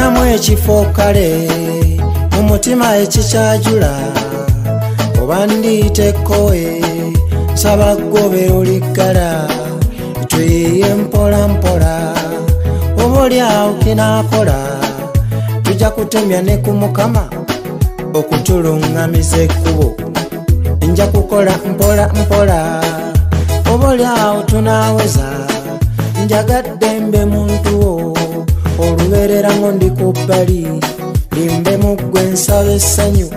olinamu ekifo kale mu mutima ekikyajula oba ndiitekoe nsaba ggobera oliggala tuyiye mpola mpola oba olyawo kinaakola tujja kutemya ne ku mukama okutuluŋŋamiza ekkubo nja kukola mpola mpola oba olyawo tunaaweza njagadde mbe muntu wo olubeerera ngo ndi ku bbali limbe mu ggwe nsaba essanyu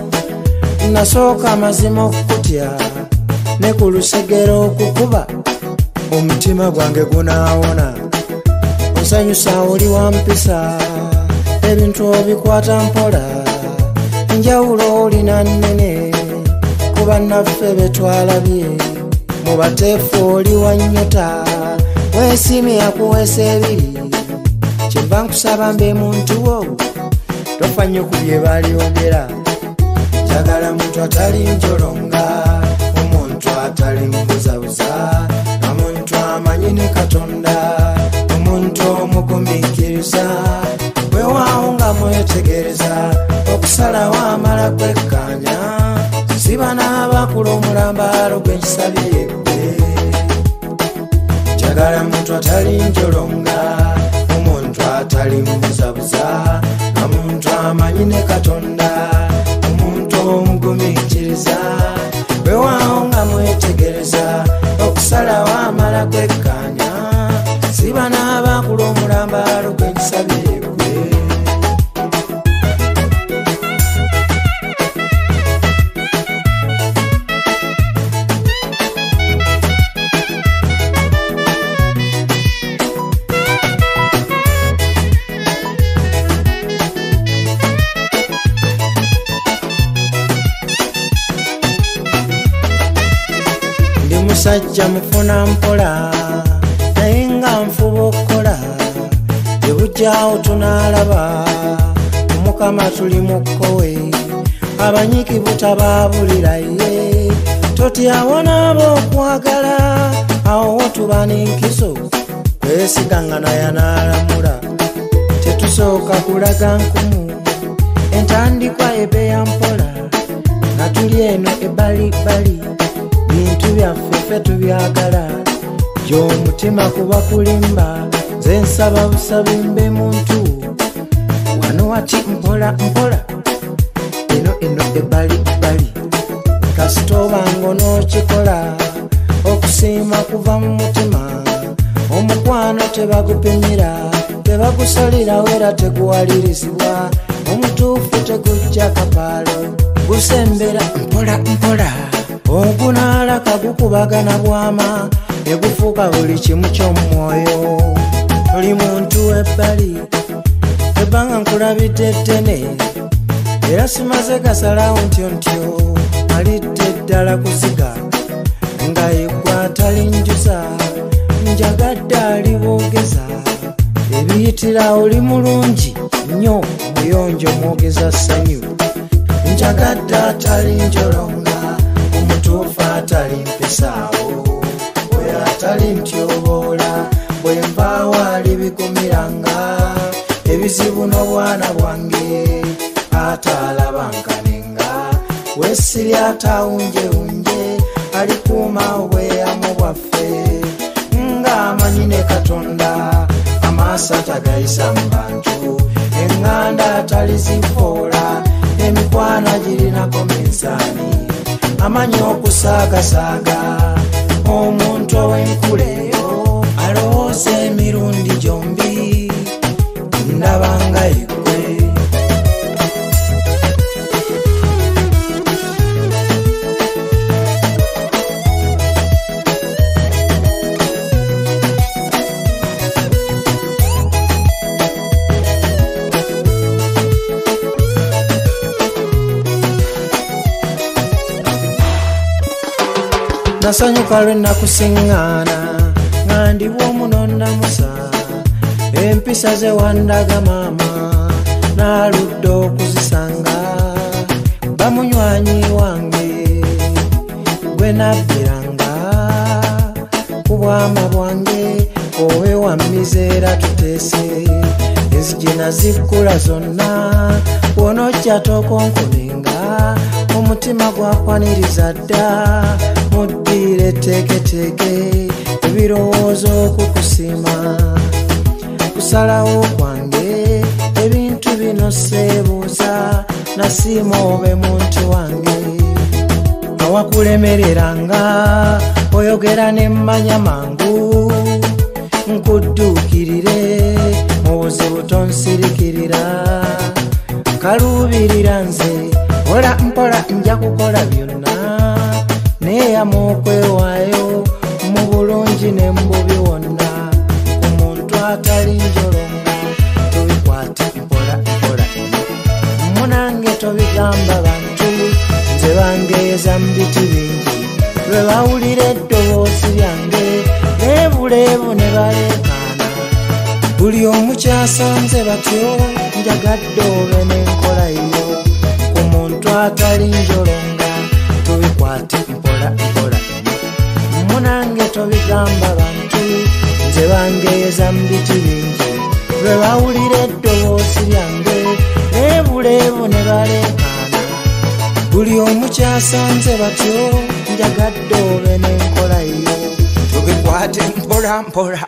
nasooka amazima okukutya ne ku lusegero okukuba omutima gwange gunaawona onsanyusa oli wampisa ebintu obikwata mpola njawulo olina nnene ku bannaffe betwalabye mu bateefu oli wannyota weesiimye yakuweesa ebiri kyenva nkusaba mbe muntu wo tofa nnyo ku bye balyogera njagala muntu atali njolonga omuntu atali mbuzabuza omuntu amanyi ne Katonda omuntu omugumiikiriza weewaawo nga mwetegereza okusalawo amala kwekkaanya siba n'abakula omulambaalo gw'ekisabye njagala muntu atali njolonga omuntu atali mbuzabuza omuntu amanyi ne Katonda omuntu omugumiikiriza weewaawo nga mwetegereza okusalawo amala kwekkaanya siba n'abakula omulambaalo gw'ekisabye musajja mufuna mpola naye nga nfuba okukola ebujjaawo tunaalaba omukama tuli mukkowe abanyiikivu tabaabulira ye totyawo n'aba okwagala awo tuba n'enkizo kwesigangana yanaalamula tetusooka kulaga nkumu entandikwa ebeya mpola nga tuli eno ebbalibbali bintu byaffe ffe tubyagala gy'omutima kuba kulimba nze nsaba busabi mbe muntu wano wati mpola mpola eno ebbalibbali kasita obanga onookikola okusiima kuva mu mutima omukwano tebagupinyira tebagusalirawo era teguwalirizibwa omutuufu tegujja kapaalo gusembera mpola mpola ogunaala kagukubagana bwama egufuuka buli kimu ky'omwoyo oli muntu ebbali ebbanga nkulabidde ttene era simaze gasalawo ntyontyo alidde ddala kusiga nga yeggwa talinjuza njagadde aliboogeza ebiyitira oli mulungi nnyo muyonjo mwogeza ssanyu njagadde atali njolonga omutuufu atali mpesaawo oyo atali ntyoboola bwe nvaawo alibigumiranga ebizibu n'obwana bwange atalabankanenga wesiri atawunjewunje alikuuma obweyamo bwaffe ng'amanyi ne Katonda amaaso atagayisa mu bantu eŋŋanda atali zifoola emikwana girinako minsaani amanyi okusaagasaaga omuntu ow'enkuleyo alowooza emirundi gyombi ndabanga yegwe nasanyuka lwe nakusiŋŋaana nga ndi bw'omunonnamusa empisa ze wandaga maama n'aludde okuzisanga bamunywanyi wange gwe nabbiranga ku bwama bwange owe wa mizeera tuteese bulungi nazikula zonna wonojja tokonkolenga omutima gwakwaniriza dda muddiire teeketeke ebirowoozo okukusima kusalawo kwange ebintu bino seebuuza nasiima obe muntu wange awakulemereranga oyogera nemmanya mangu nkudduukirire mu buzibu tonsirikirira nkaluubirira nze ola mpola nja kukola byonna neeyamu okwewaayo mu bulungi ne mbubi wonna ku muntu atali njolonga tobikwate mpola mpola munange tobigamba bantu nze bangeeza mu biti bingi lwe bawulira eddoboozi lyange leebuleebu ne baleekaana buli omu kyasanze batyo njagadde obe n'enkola yo ku muntu atali njolonga tobikwate mpola mpola munange tobigamba bantu nze bangeeza mu biti bingi lwe bawulira eddoboozi lyange leebuleebu ne baleekaana buli omu kyasanze batyo njagadde obe n'enkola yo tobikwate mpola mpola